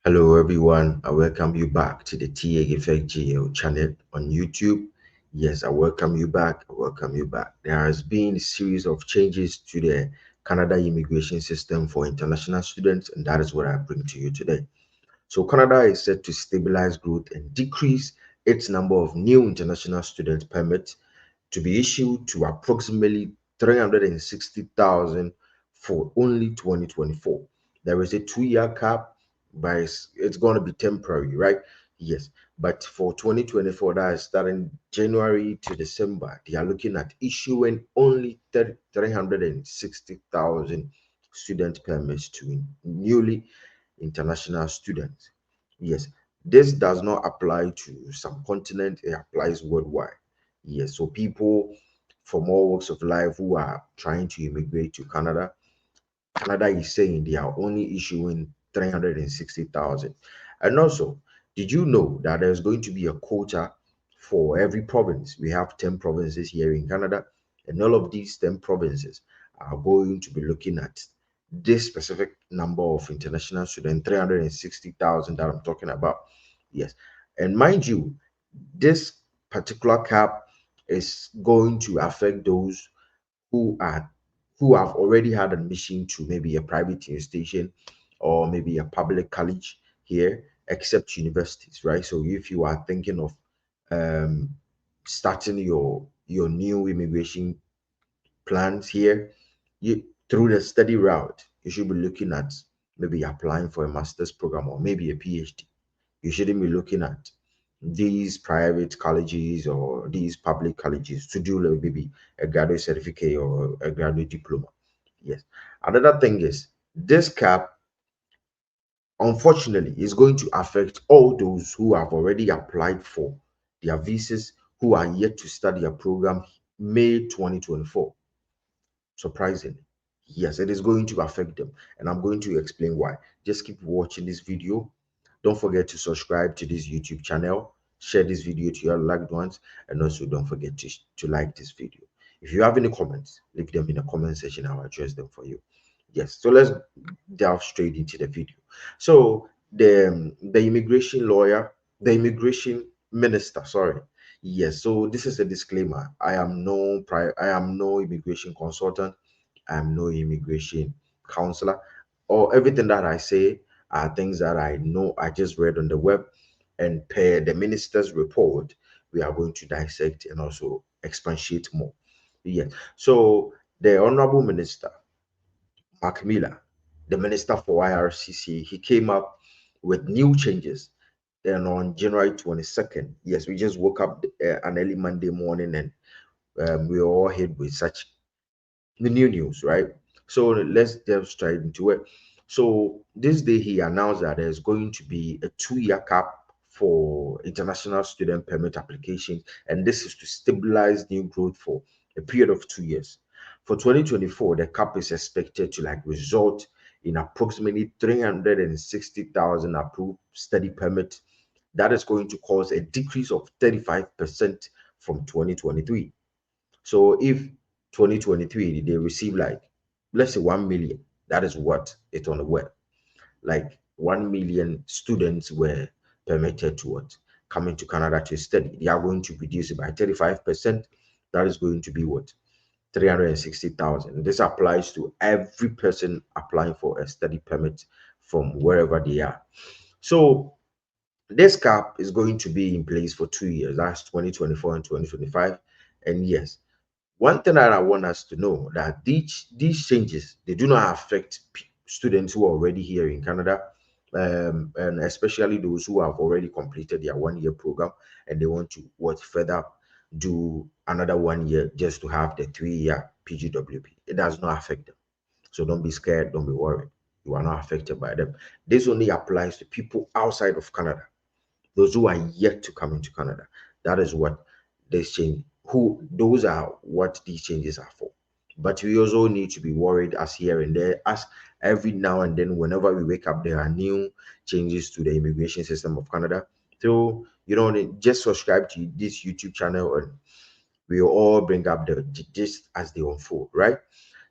Hello everyone, I welcome you back to the TAFGL channel on YouTube. Yes, I welcome you back. I welcome you back. There has been a series of changes to the Canada immigration system for international students, and that is what I bring to you today. So Canada is set to stabilize growth and decrease its number of new international student permits to be issued to approximately 360,000 for only 2024. There is a 2-year cap, but it's going to be temporary, right? Yes. But for 2024, that is starting January to December, they are looking at issuing only 360,000 student permits to newly international students. Yes, this does not apply to some continent, it applies worldwide. Yes, so people from all walks of life who are trying to immigrate to Canada, Canada is saying they are only issuing 360,000. And also, did you know that there's going to be a quota for every province? We have 10 provinces here in Canada, and all of these 10 provinces are going to be looking at this specific number of international students, 360,000 that I'm talking about. Yes. And mind you, this particular cap is going to affect those who are who have already had admission to maybe a private institution or maybe a public college here, except universities, right? So if you are thinking of um, starting your new immigration plans here, you through the study route, you should be looking at maybe applying for a master's program or maybe a PhD. You shouldn't be looking at these private colleges or these public colleges to do like maybe a graduate certificate or a graduate diploma. Yes. Another thing is this cap, unfortunately, is going to affect all those who have already applied for their visas who are yet to start their program May 2024. Surprisingly, yes, it is going to affect them, and I'm going to explain why. Just keep watching this video. Don't forget to subscribe to this YouTube channel, share this video to your loved ones, and also don't forget to like this video. If you have any comments, leave them in the comment section. I'll address them for you. Yes, so let's delve straight into the video. So the immigration lawyer, the immigration minister, sorry. Yes, so this is a disclaimer. I am no immigration consultant. I am no immigration counselor. Or everything that I say are things that I know I just read on the web, and per the minister's report, we are going to dissect and also expatiate more. Yes. So the honorable minister Mark Miller, the Minister for IRCC, he came up with new changes. And on January 22nd, yes, we just woke up an early Monday morning, and we were all hit with such the new news, right? So let's delve straight into it. So this day he announced that there's going to be a 2-year cap for international student permit applications, and this is to stabilize new growth for a period of 2 years. For 2024, the cap is expected to like result in approximately 360,000 approved study permits. That is going to cause a decrease of 35% from 2023. So if 2023 they receive like let's say 1 million, that is what it's on the web. Like 1 million students were permitted to what coming to Canada to study. They are going to reduce it by 35%. That is going to be what 360,000. This applies to every person applying for a study permit from wherever they are. So this cap is going to be in place for 2 years. That's 2024 and 2025. And yes, one thing that I want us to know that these changes they do not affect students who are already here in Canada, and especially those who have already completed their 1-year program and they want to what further do another 1 year just to have the 3-year PGWP. It does not affect them. So don't be scared, don't be worried. You are not affected by them. This only applies to people outside of Canada, those who are yet to come into Canada. That is what this change, who those are what these changes are for. But we also need to be worried as here and there, as every now and then, whenever we wake up, there are new changes to the immigration system of Canada. So, just subscribe to this YouTube channel and we'll all bring up the just as they unfold, right?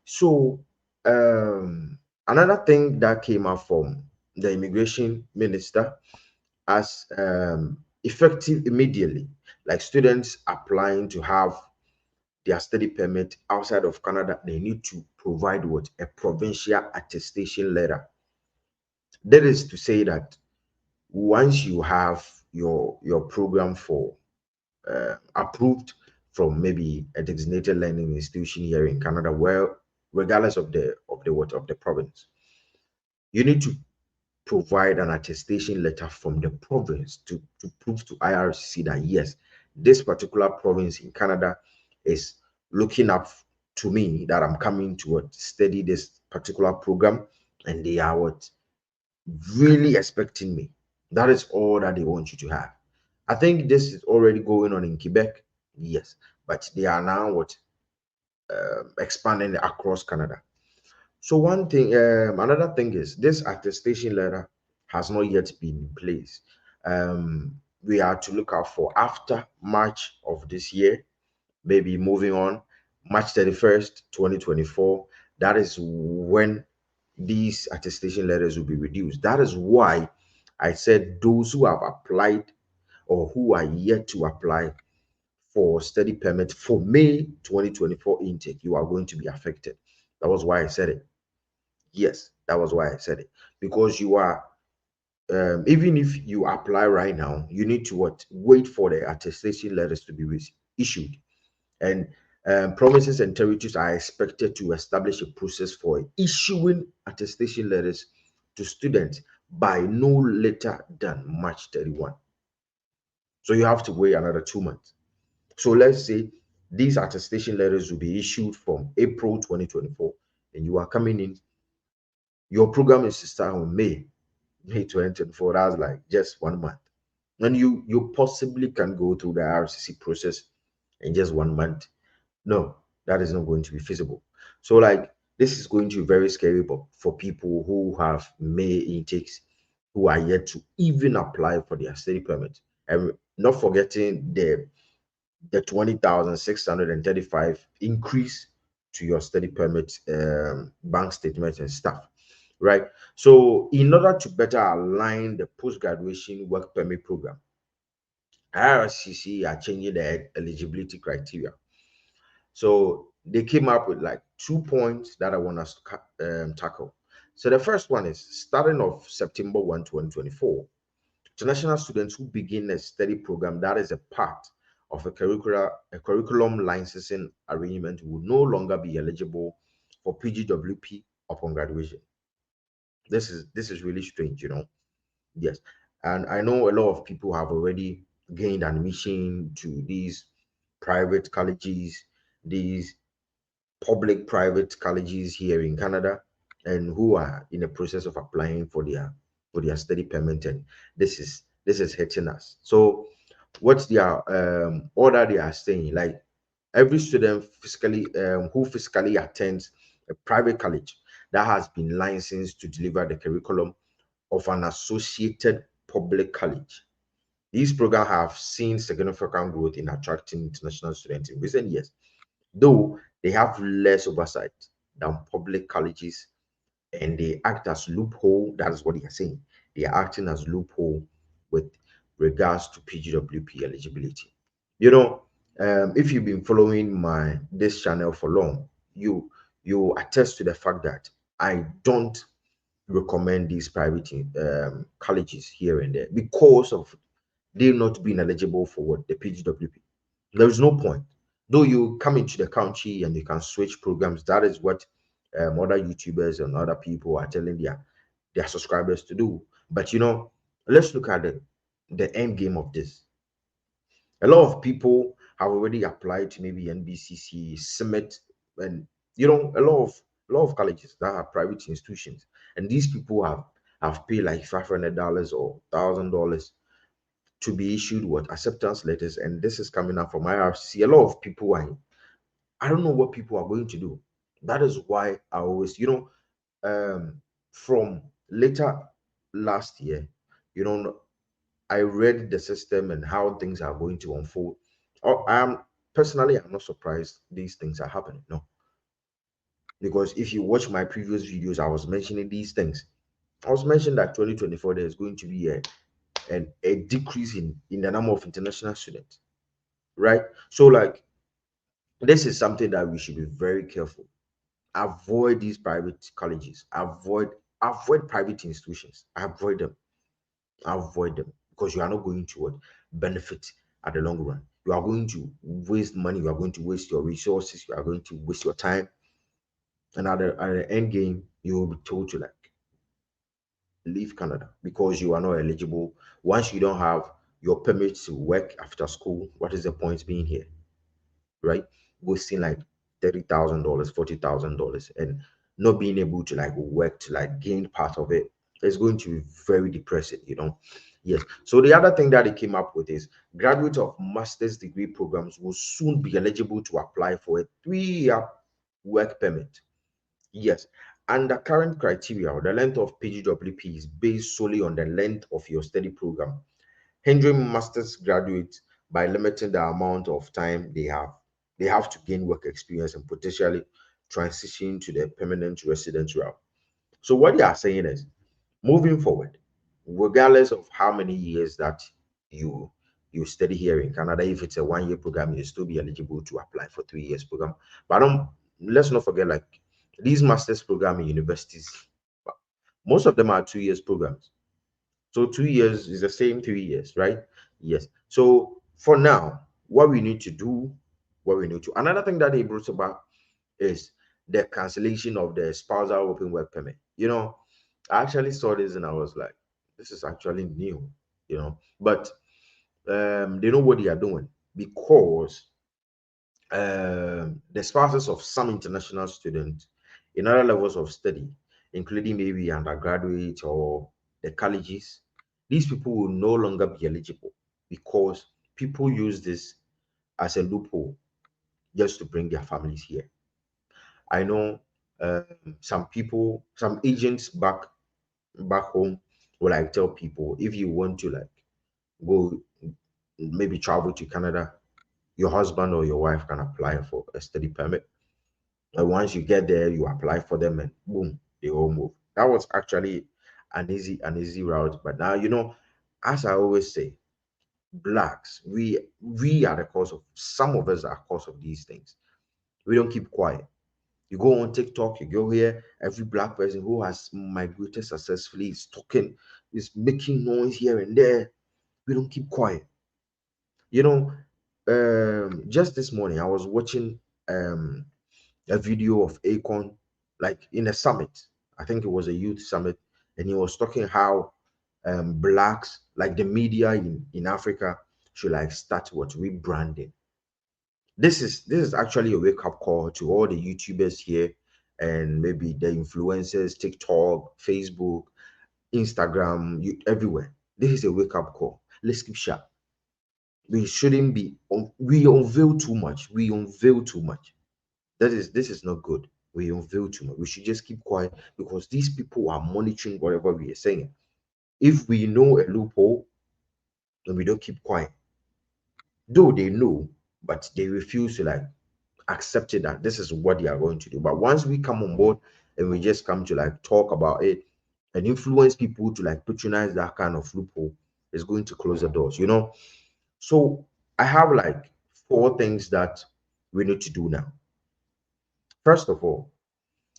So, another thing that came up from the immigration minister as effective immediately. Like students applying to have their study permit outside of Canada, they need to provide what a provincial attestation letter. That is to say that once you have your program for approved from maybe a designated learning institution here in Canada, where regardless of the province, you need to provide an attestation letter from the province to prove to IRCC that yes, this particular province in Canada is looking up to me that I'm coming to study this particular program, and they are really expecting me. That is all that they want you to have. I think this is already going on in Quebec, yes, but they are now expanding across Canada. So one thing, another thing is this attestation letter has not yet been in place. We are to look out for after March of this year, maybe moving on, March 31st, 2024. That is when these attestation letters will be reduced. That is why I said those who have applied or who are yet to apply for study permit for May 2024 intake, you are going to be affected. That was why I said it. Yes, that was why I said it. Because you are, even if you apply right now, you need to wait for the attestation letters to be issued. And provinces and territories are expected to establish a process for issuing attestation letters to students by no later than March 31. So you have to wait another 2 months. So let's say these attestation letters will be issued from April 2024, and you are coming in. Your program is to start on May 2024. That's like just 1 month. And you possibly can go through the RCC process in just 1 month. No, that is not going to be feasible. So like this is going to be very scary for people who have May intakes, who are yet to even apply for their study permit. And not forgetting the 20,635 increase to your study permit bank statements and stuff, right? So in order to better align the post-graduation work permit program, IRCC are changing the eligibility criteria. So they came up with like 2 points that I want us to tackle. So the first one is starting of September 1, 2024, international students who begin a study program that is a part of a curriculum licensing arrangement will no longer be eligible for PGWP upon graduation. This is really strange, you know. Yes, and I know a lot of people have already gained admission to these private colleges, these public private colleges here in Canada, and who are in the process of applying for their study permit, and this is hitting us. So what's their order they are saying? Like every student who physically attends a private college that has been licensed to deliver the curriculum of an associated public college. These programs have seen significant growth in attracting international students in recent years, though they have less oversight than public colleges, and they act as loophole. That is what they are saying. They are acting as loophole with regards to PGWP eligibility. You know, if you've been following this channel for long, you attest to the fact that I don't recommend these private colleges here and there because of they not being eligible for what the PGWP. There is no point. Though you come into the country and you can switch programs, that is what other YouTubers and other people are telling their subscribers to do. But you know, let's look at the end game of this. A lot of people have already applied to maybe NBCC, Summit, and you know, a lot of colleges that are private institutions, and these people have paid like $500 or $1,000 to be issued what acceptance letters, and this is coming up from IRC. A lot of people are, I don't know what people are going to do. That is why I always, from later last year, you know, I read the system and how things are going to unfold. Oh, I'm not surprised these things are happening. No, because if you watch my previous videos, I was mentioning these things. I was mentioned that 2024 there is going to be a decrease in the number of international students, right? So like this is something that we should be very careful. Avoid these private colleges. Avoid private institutions. Avoid them because you are not going to what benefit at the long run. You are going to waste money. You are going to waste your resources. You are going to waste your time. And at the end game, you will be told to like leave Canada because you are not eligible. Once you don't have your permit to work after school, what is the point being here, right? Wasting like $30,000, $40,000, and not being able to like work to like gain part of it is going to be very depressing. Yes. So the other thing that they came up with is graduates of master's degree programs will soon be eligible to apply for a 3-year work permit. Yes. Under current criteria, the length of PGWP is based solely on the length of your study program, hindering master's graduates by limiting the amount of time they have to gain work experience and potentially transition to the permanent residence route. So what they are saying is, moving forward, regardless of how many years that you you study here in Canada, if it's a 1-year program, you still be eligible to apply for 3 years program. But don't let's not forget like these master's program in universities, most of them are 2 years programs. So 2 years is the same 3 years, right? Yes. So for now, what we need to do, another thing that they brought about is the cancellation of the spousal open work permit. I actually saw this and I was like, this is actually new. But they know what they are doing because the spouses of some international students in other levels of study, including maybe undergraduate or the colleges, these people will no longer be eligible because people use this as a loophole just to bring their families here. I know some people, some agents back home will like tell people if you want to like go maybe travel to Canada, your husband or your wife can apply for a study permit. And once you get there, you apply for them and boom, they all move. That was actually an easy route. But now, as I always say, blacks, we are the cause of some of us are cause of these things. We don't keep quiet. You go on TikTok, you go here, every black person who has migrated successfully is talking, is making noise here and there. We don't keep quiet. You know, just this morning I was watching a video of Akon, like in a summit. I think it was a youth summit, and he was talking how blacks, like the media in Africa, should like start what rebranding. This is actually a wake-up call to all the YouTubers here and maybe the influencers, TikTok, Facebook, Instagram, everywhere. This is a wake-up call. Let's keep sharp. We shouldn't be we unveil too much. We unveil too much. This is not good. We unveil too much. We should just keep quiet because these people are monitoring whatever we are saying. If we know a loophole and we don't keep quiet, though they know, but they refuse to like accept it that this is what they are going to do. But once we come on board and we just come to like talk about it and influence people to like patronize that kind of loophole, is going to close the doors. So I have like 4 things that we need to do now. First of all,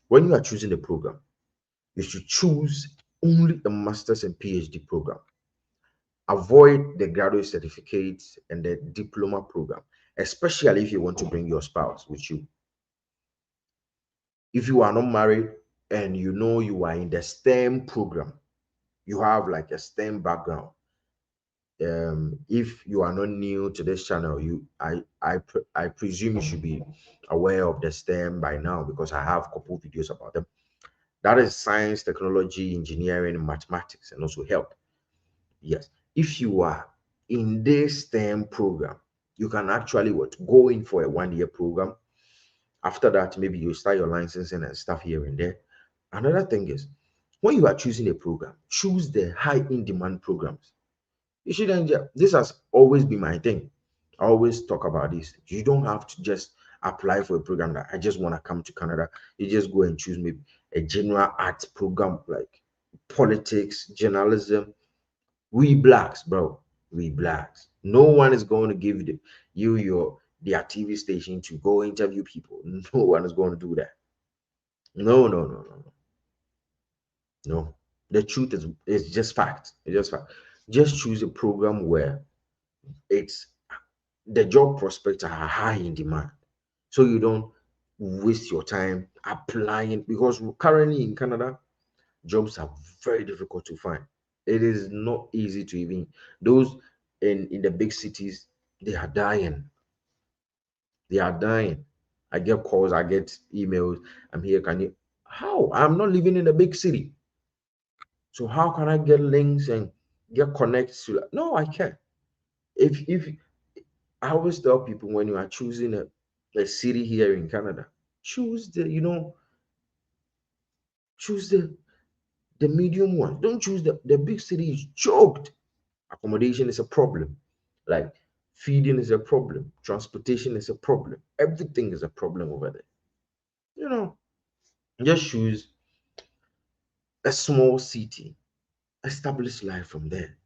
when you are choosing a program, you should choose only a master's and PhD program. Avoid the graduate certificates and the diploma program, especially if you want to bring your spouse with you. If you are not married and you know you are in the STEM program, you have like a STEM background. If you are not new to this channel, I presume you should be aware of the STEM by now because I have a couple videos about them. That is science, technology, engineering, mathematics, and also health. Yes. If you are in this STEM program, you can actually go in for a 1-year program. After that, maybe you start your licensing and stuff here and there. Another thing is when you are choosing a program, choose the high in demand programs. You shouldn't this has always been my thing. I always talk about this. You don't have to just apply for a program that I just want to come to Canada. You just go and choose maybe a general arts program like politics, journalism. We blacks, bro. We blacks. No one is going to give you their TV station to go interview people. No one is going to do that. No, no, no, no, no. No. The truth is just fact. It's just fact. Just choose a program where it's the job prospects are high in demand. So you don't waste your time applying, because currently in Canada, jobs are very difficult to find. It is not easy to even those in the big cities, they are dying. They are dying. I get calls, I get emails. I'm here. Can you? How? I'm not living in a big city. So how can I get links and get connected to that? No, I can't. If I always tell people, when you are choosing a city here in Canada, choose choose the medium one. Don't choose the big city is choked. Accommodation is a problem. Like feeding is a problem. Transportation is a problem. Everything is a problem over there. You know, just choose a small city, establish life from there.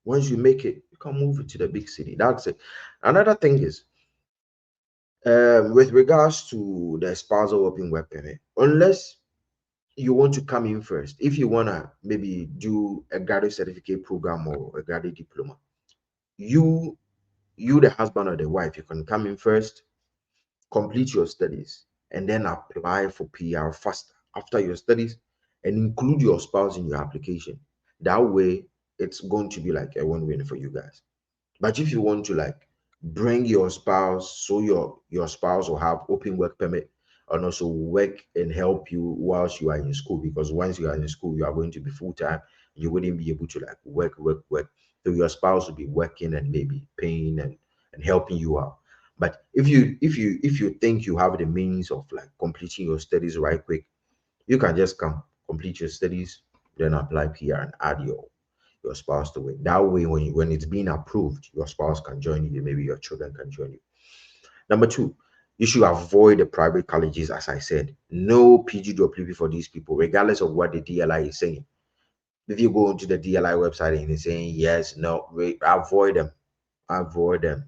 Once you make it, you can move it to the big city. That's it. Another thing is, with regards to the spousal open work permit, unless you want to come in first, if you want to maybe do a graduate certificate program or a graduate diploma, you the husband or the wife, you can come in first, complete your studies, and then apply for PR faster after your studies, and include your spouse in your application. That way, it's going to be like a win-win for you guys. But if you want to like bring your spouse, so your spouse will have open work permit and also work and help you whilst you are in school, because once you are in school, you are going to be full time. You wouldn't be able to like work. So your spouse will be working and maybe paying and helping you out. But if you think you have the means of like completing your studies right quick, you can just come complete your studies, then apply PR and add your spouse to it. That way, when it's being approved, your spouse can join you. Maybe your children can join you. Number two, you should avoid the private colleges, as I said. No PGWP for these people, regardless of what the DLI is saying. If you go into the DLI website and it's saying yes, no, avoid them. Avoid them.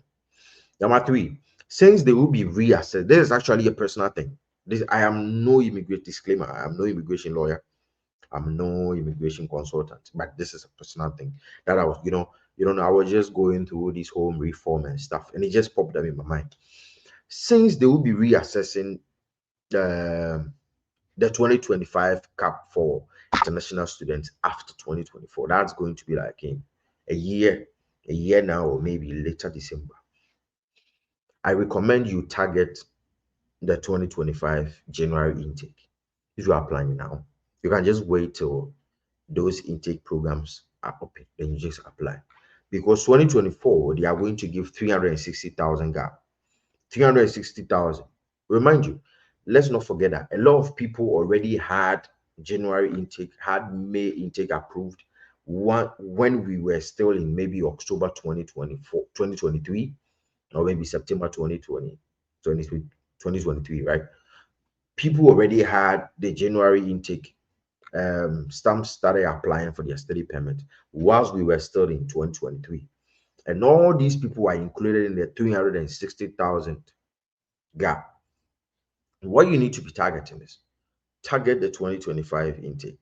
Number three, since they will be reassessed, this is actually a personal thing. This I am no immigrant disclaimer. I am no immigration lawyer. I'm no immigration consultant, but this is a personal thing that I was, I was just going through this home reform and stuff, and it just popped up in my mind. Since they will be reassessing the 2025 cap for international students after 2024, that's going to be like in a year, now, or maybe later December. I recommend you target the 2025 January intake. If you are planning now, you can just wait till those intake programs are open, then you just apply. Because 2024, they are going to give 360,000 gap. 360,000. Remind you, let's not forget that a lot of people already had January intake, had May intake approved when we were still in maybe October 2024, 2023, or maybe September 2020, 2023, right? People already had the January intake stamps started applying for their study permit whilst we were still in 2023. And all these people are included in the 360,000 gap. What you need to be targeting is target the 2025 intake.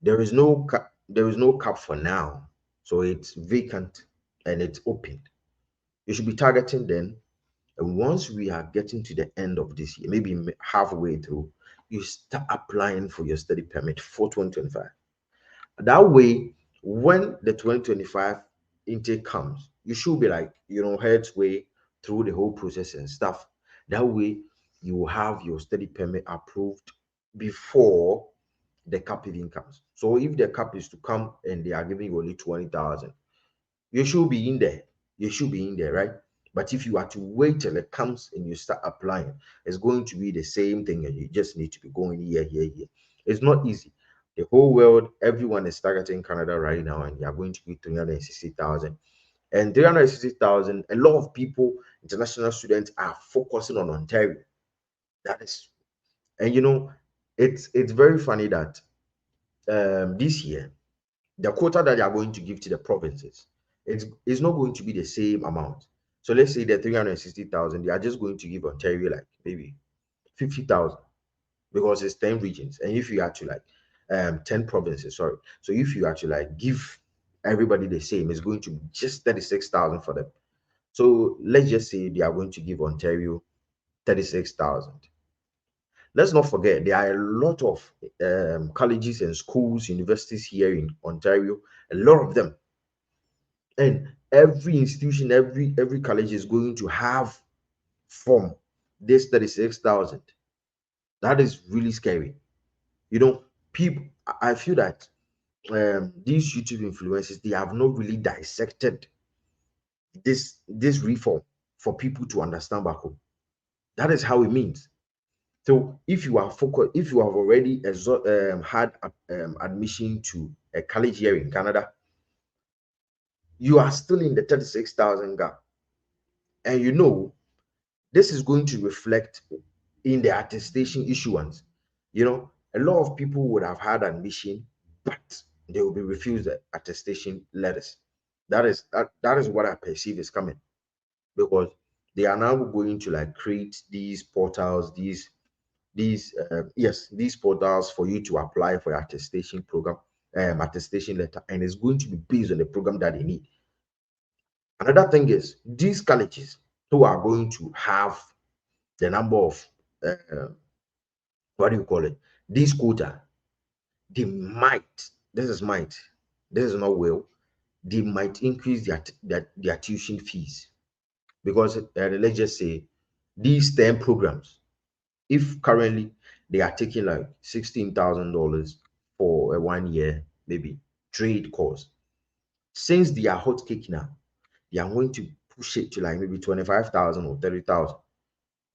There is no cap for now. So it's vacant and it's open. You should be targeting then. And once we are getting to the end of this year, maybe halfway through, you start applying for your study permit for 2025. That way, when the 2025 intake comes, you should be like, heads way through the whole process and stuff. That way, you will have your study permit approved before the cap even comes. So if the cap is to come and they are giving you only 20,000, you should be in there. You should be in there, right? But if you are to wait till it comes and you start applying, it's going to be the same thing, and you just need to be going here. It's not easy. The whole world, everyone is targeting Canada right now, and they are going to be 360,000. And 360,000, a lot of people, international students, are focusing on Ontario. That is, and it's very funny that this year, the quota that they are going to give to the provinces, it's not going to be the same amount. So let's say the 360,000, they are just going to give Ontario like maybe 50,000 because it's 10 regions. And if you are to like 10 provinces, sorry. So if you are to like give everybody the same, it's going to be just 36,000 for them. So let's just say they are going to give Ontario 36,000. Let's not forget there are a lot of colleges and schools, universities here in Ontario, a lot of them. And every institution, every college is going to have from this 36,000. That is really scary. You know, people, I feel that these YouTube influencers, they have not really dissected this reform for people to understand back home. That is how it means. So if you are focused, if you have already had admission to a college here in Canada, you are still in the 36,000 gap, and you know this is going to reflect in the attestation issuance. You know, a lot of people would have had admission, but they will be refused the attestation letters. That is what I perceive is coming, because they are now going to like create these portals, these portals for you to apply for your attestation program, attestation letter, and it's going to be based on the program that they need. Another thing is these colleges who are going to have the number of what do you call it? This quota, they might, this is not will, they might increase their tuition fees because let's just say these 10 programs, if currently they are taking like $16,000 for a 1 year, maybe trade course, since they are hot cake now, they are going to push it to like maybe 25,000 or 30,000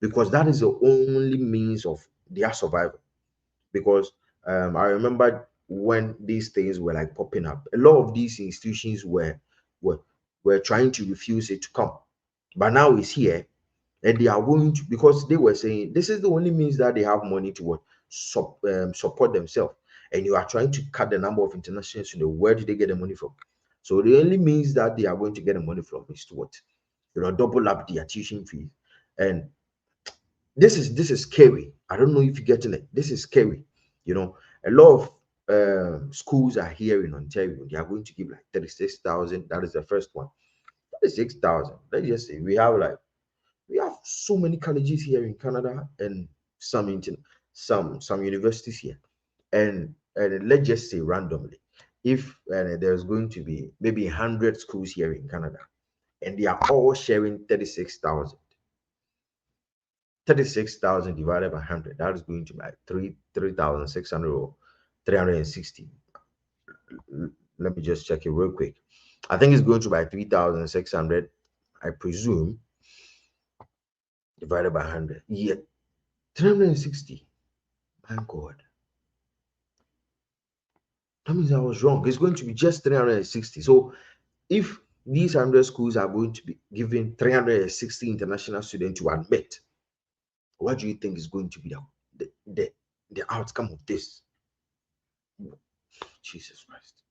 because that is the only means of their survival. Because I remember when these things were like popping up, a lot of these institutions were were trying to refuse it to come, but now it's here, and they are going to, because they were saying this is the only means that they have money to what support themselves, and you are trying to cut the number of international students. Where do they get the money from? So the only means that they are going to get the money from is to what, double up their tuition fees. And this is scary. I don't know if you're getting it. This is scary. You know, a lot of schools are here in Ontario. They are going to give like 36,000. That is the first one. 36,000. Let's just say we have so many colleges here in Canada and some universities here. And let's just say randomly, if there's going to be maybe 100 schools here in Canada, and they are all sharing 36,000 divided by 100, that is going to be like 3,600 or 360. Let me just check it real quick. I think it's going to be like 3,600, I presume, divided by 100. Yeah, 360. My God. That means I was wrong. It's going to be just 360. So if these 100 schools are going to be giving 360 international students to admit, what do you think is going to be the outcome of this? Jesus Christ.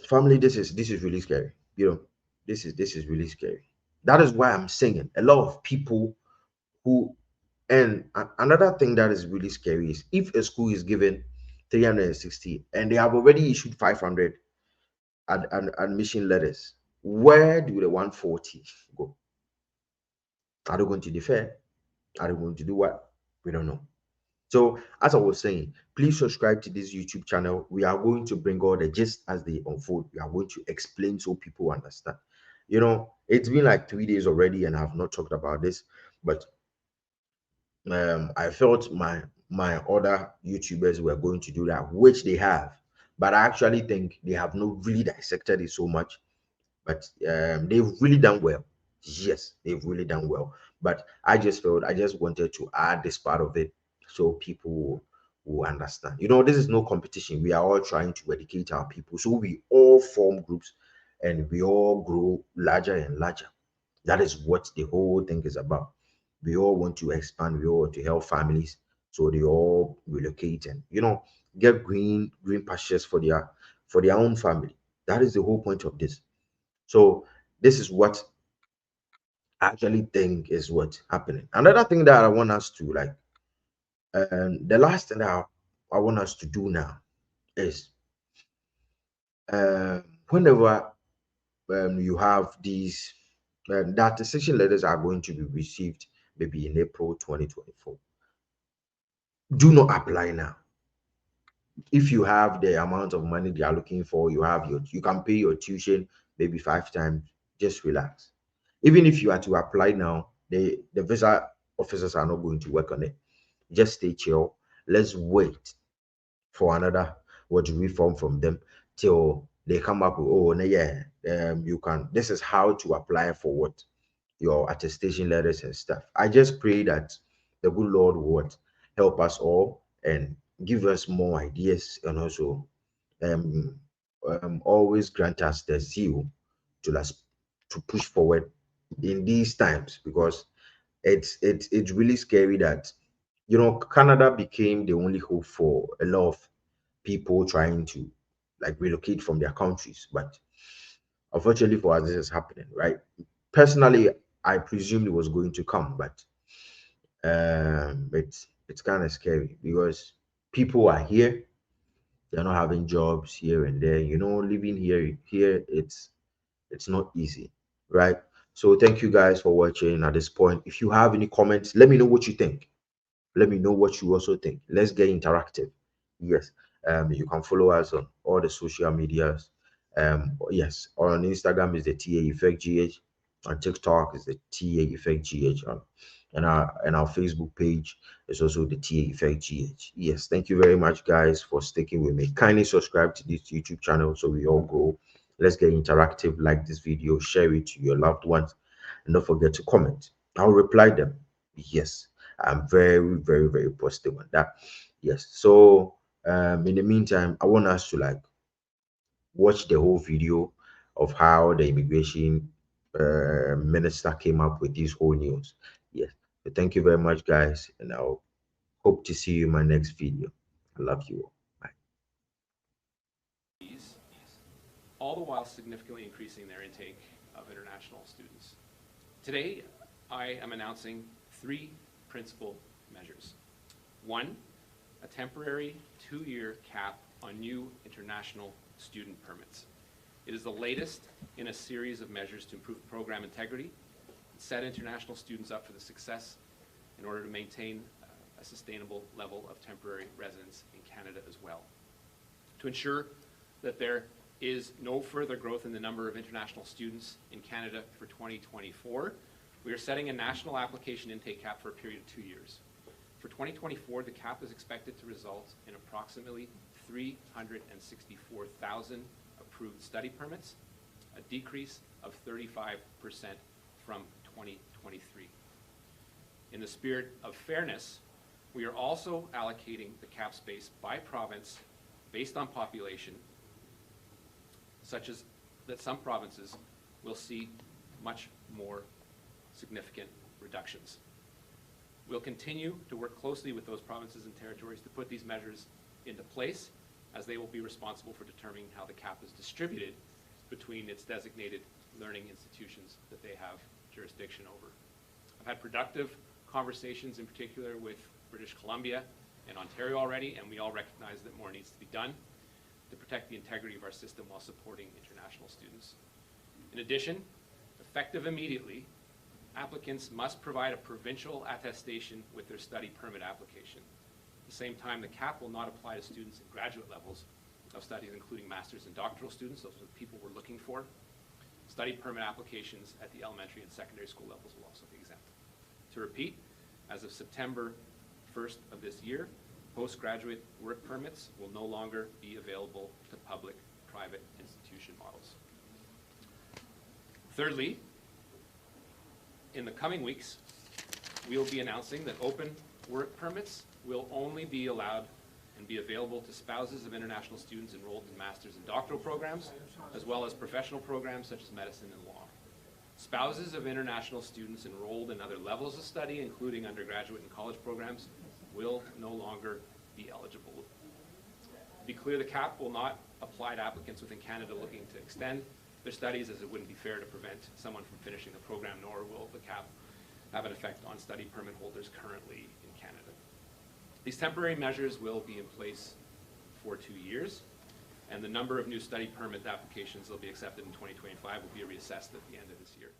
Family, this is really scary. This is really scary. That is why I'm saying a lot of people who, and another thing that is really scary is if a school is given 360 and they have already issued 500 admission letters, where do the 140 go? Are they going to defer? Are they going to do what? We don't know. So, as I was saying, please subscribe to this YouTube channel. We are going to bring all the gist as they unfold. We are going to explain so people understand. It's been like 3 days already, and I have not talked about this, but I felt my other YouTubers were going to do that, which they have, but I actually think they have not really dissected it so much. But they've really done well. Yes, they've really done well. But I just felt I just wanted to add this part of it so people will understand. This is no competition. We are all trying to educate our people. So we all form groups and we all grow larger and larger. That is what the whole thing is about. We all want to expand, we all want to help families. So they all relocate and get green pastures for their own family. That is the whole point of this. So this is what I actually think is what's happening. Another thing that I want us to like, the last thing that I want us to do now is whenever you have these, the attestation letters are going to be received maybe in April 2024. Do not apply now. If you have the amount of money they are looking for, you can pay your tuition maybe 5 times. Just relax. Even if you are to apply now, the visa officers are not going to work on it. Just stay chill. Let's wait for another reform from them till they come up with, oh no, yeah, you can, this is how to apply for what your attestation letters and stuff. I just pray that the good Lord would help us all and give us more ideas, and also um, always grant us the zeal to us to push forward in these times, because it's really scary that Canada became the only hope for a lot of people trying to like relocate from their countries. But unfortunately for us, this is happening, right? Personally, I presumed it was going to come, but it's kind of scary because people are here, they're not having jobs here and there. Living here, it's not easy, right? So thank you guys for watching. At this point, if you have any comments, let me know what you think. Let me know what you also think. Let's get interactive. Yes. You can follow us on all the social medias. Yes, on Instagram is the TA Effect GH. On TikTok is the TA Effect GH. And our Facebook page is also the TA Effect GH. Yes, thank you very much, guys, for sticking with me. Kindly subscribe to this YouTube channel so we all grow. Let's get interactive. Like this video, share it to your loved ones, and don't forget to comment. I'll reply them. Yes, I'm very, very, very positive on that. Yes. So in the meantime, I want us to like watch the whole video of how the immigration minister came up with this whole news. Yes. So thank you very much, guys, and I'll hope to see you in my next video. I love you all. Bye. All the while significantly increasing their intake of international students. Today, I am announcing 3 principal measures. 1, a temporary 2-year cap on new international student permits. It is the latest in a series of measures to improve program integrity and set international students up for the success in order to maintain a sustainable level of temporary residence in Canada as well. To ensure that there is no further growth in the number of international students in Canada for 2024, we are setting a national application intake cap for a period of 2 years. For 2024, the cap is expected to result in approximately 364,000 approved study permits, a decrease of 35% from 2023. In the spirit of fairness, we are also allocating the cap space by province based on population, such as that some provinces will see much more significant reductions. We'll continue to work closely with those provinces and territories to put these measures into place, as they will be responsible for determining how the cap is distributed between its designated learning institutions that they have jurisdiction over. I've had productive conversations, in particular with British Columbia and Ontario already, and we all recognize that more needs to be done to protect the integrity of our system while supporting international students. In addition, effective immediately, applicants must provide a provincial attestation with their study permit application. At the same time, the cap will not apply to students at graduate levels of studies, including master's and doctoral students. Those are the people we're looking for. Study permit applications at the elementary and secondary school levels will also be exempt. To repeat, as of September 1st of this year, postgraduate work permits will no longer be available to public-private institution models. Thirdly, in the coming weeks, we will be announcing that open work permits will only be allowed and be available to spouses of international students enrolled in master's and doctoral programs, as well as professional programs such as medicine and law. Spouses of international students enrolled in other levels of study, including undergraduate and college programs, will no longer be eligible. To be clear, the cap will not apply to applicants within Canada looking to extend their studies, as it wouldn't be fair to prevent someone from finishing the program, nor will the cap have an effect on study permit holders currently in Canada. These temporary measures will be in place for 2 years, and the number of new study permit applications that will be accepted in 2025 will be reassessed at the end of this year.